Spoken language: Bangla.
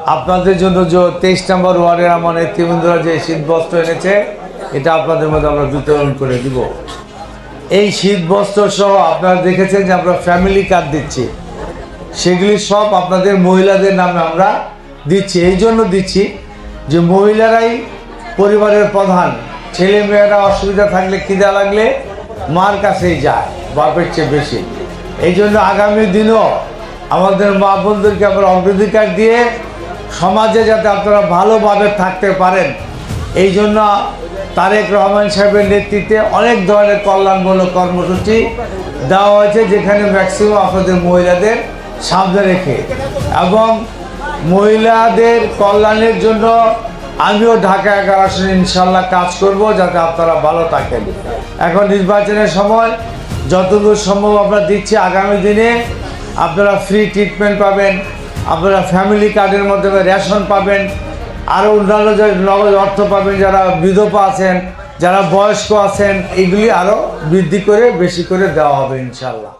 আপনাদের জন্য যে 23 নম্বর ওয়ার্ডের আমার নেতৃবৃন্দরা যে শীতবস্ত্র এনেছে, এটা আপনাদের মধ্যে আমরা বিতরণ করে দিব। এই শীতবস্ত্র সহ আপনারা দেখেছেন যে আমরা ফ্যামিলি কার্ড দিচ্ছি, সেগুলি সব আপনাদের মহিলাদের নামে আমরা দিচ্ছি। এই জন্য দিচ্ছি যে মহিলারাই পরিবারের প্রধান, ছেলে মেয়েরা অসুবিধা থাকলে খিদা লাগলে মার কাছেই যায় বাপের চেয়ে বেশি। এই জন্য আগামী দিনও আমাদের মা বোনদেরকে আমরা অগ্রাধিকার দিয়ে সমাজে যাতে আপনারা ভালোভাবে থাকতে পারেন, এই জন্য তারেক রহমান সাহেবের নেতৃত্বে অনেক ধরনের কল্যাণমূলক কর্মসূচি দেওয়া হয়েছে, যেখানে ম্যাক্সিমাম আপনাদের মহিলাদের সামনে রেখে, এবং মহিলাদের কল্যাণের জন্য আমিও ঢাকা 11 আসনে ইনশাল্লাহ কাজ করব যাতে আপনারা ভালো থাকেন। এখন নির্বাচনের সময় যতদূর সম্ভব আমরা দিচ্ছি, আগামী দিনে আপনারা ফ্রি ট্রিটমেন্ট পাবেন, আপনারা ফ্যামিলি কার্ডের মাধ্যমে রেশন পাবেন, আরও অন্যান্য যে নগদ অর্থ পাবেন, যারা বিধবা আছেন, যারা বয়স্ক আছেন, এগুলি আরও বৃদ্ধি করে বেশি করে দেওয়া হবে ইনশাল্লাহ।